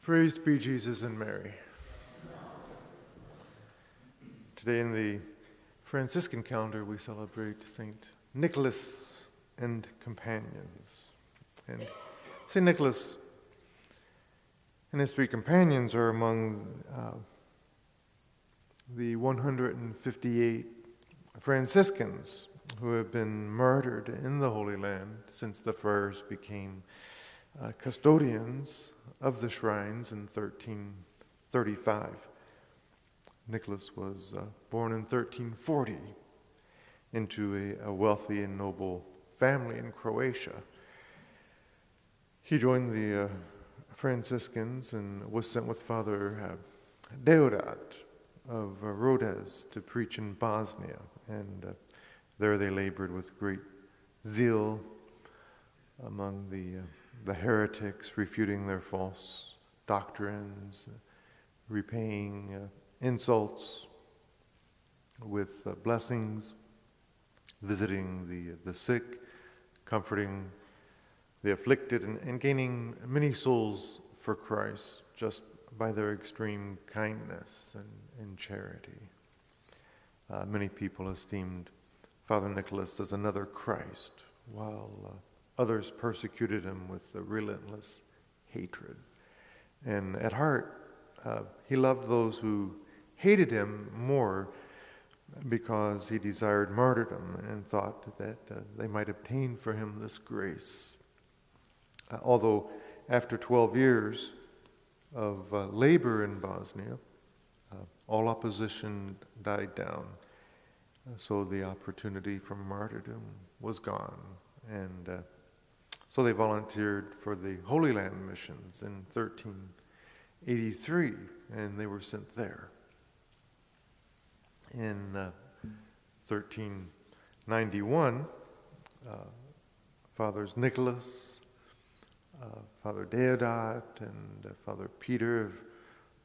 Praised be Jesus and Mary. Today in the Franciscan calendar we celebrate St. Nicholas and companions. And St. Nicholas and his three companions are among the 158 Franciscans who have been martyred in the Holy Land since the friars became custodians of the shrines in 1335. Nicholas was born in 1340 into a wealthy and noble family in Croatia. He joined the Franciscans and was sent with Father Deodat of Rhodes to preach in Bosnia, and there they labored with great zeal among the heretics, refuting their false doctrines, repaying insults with blessings, visiting the sick, comforting the afflicted, and gaining many souls for Christ just by their extreme kindness and charity. Many people esteemed Father Nicholas as another Christ, while others persecuted him with a relentless hatred. And at heart, he loved those who hated him more because he desired martyrdom and thought that they might obtain for him this grace. Although after 12 years of labor in Bosnia, all opposition died down. So the opportunity for martyrdom was gone. And so they volunteered for the Holy Land missions in 1383, and they were sent there. In 1391, Fathers Nicholas, Father Deodat, and Father Peter of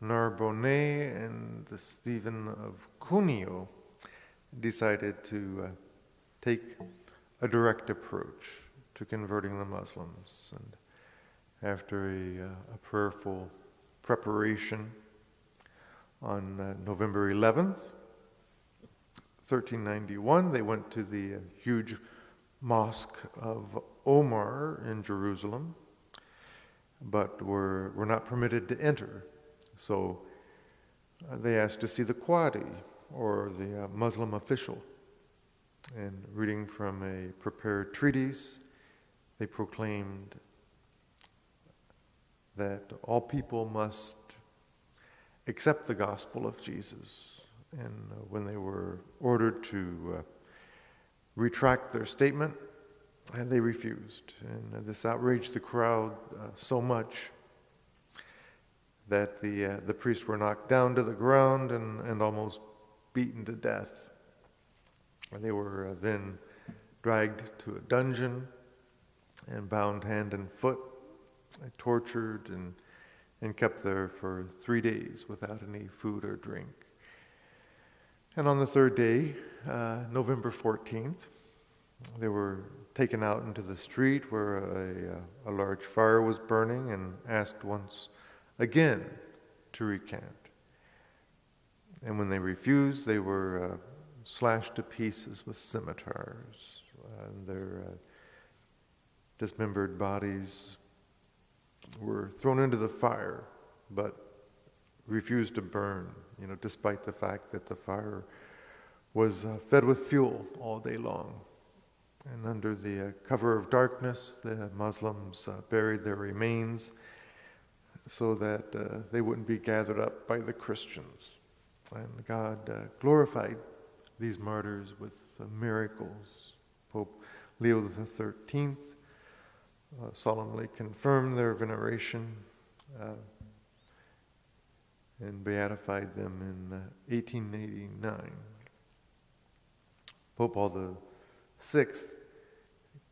Narbonne, and Stephen of Cuneo decided to take a direct approach to converting the Muslims. And after a prayerful preparation on November 11th, 1391, they went to the huge mosque of Omar in Jerusalem, but were not permitted to enter. So they asked to see the Qadi, or the Muslim official. And reading from a prepared treatise, they proclaimed that all people must accept the gospel of Jesus. And when they were ordered to retract their statement, they refused. And this outraged the crowd so much that the priests were knocked down to the ground and almost beaten to death. They were then dragged to a dungeon and bound hand and foot, tortured and kept there for 3 days without any food or drink. And on the third day, November 14th, they were taken out into the street where a large fire was burning and asked once again to recant. And when they refused, they were slashed to pieces with scimitars. And their dismembered bodies were thrown into the fire, but refused to burn, despite the fact that the fire was fed with fuel all day long. And under the cover of darkness, the Muslims buried their remains so that they wouldn't be gathered up by the Christians. And God glorified these martyrs with miracles. Pope Leo XIII solemnly confirmed their veneration and beatified them in 1889. Pope Paul VI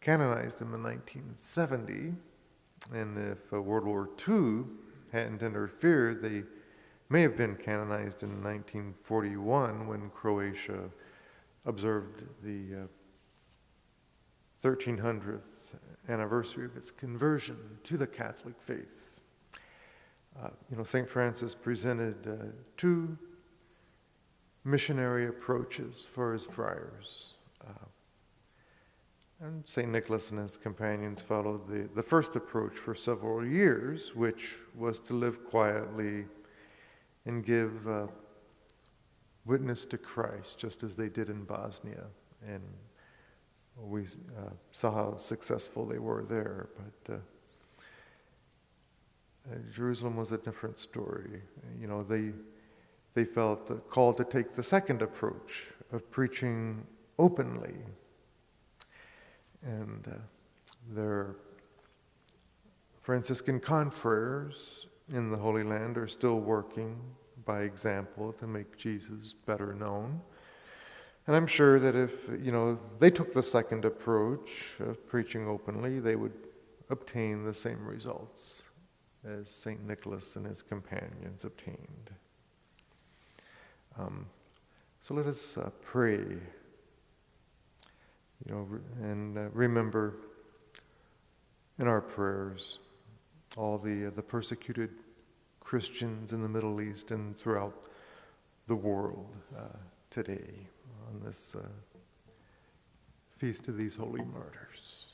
canonized them in 1970, and if World War II hadn't interfered, they may have been canonized in 1941 when Croatia observed the 1300th anniversary of its conversion to the Catholic faith. St. Francis presented two missionary approaches for his friars. And St. Nicholas and his companions followed the first approach for several years, which was to live quietly and give witness to Christ, just as they did in Bosnia. And we saw how successful they were there. But Jerusalem was a different story. They felt called to take the second approach of preaching openly. And their Franciscan confreres in the Holy Land are still working by example to make Jesus better known. And I'm sure that if, they took the second approach of preaching openly, they would obtain the same results as St. Nicholas and his companions obtained. So let us pray, and remember in our prayers all the persecuted Christians in the Middle East and throughout the world today on this feast of these holy martyrs.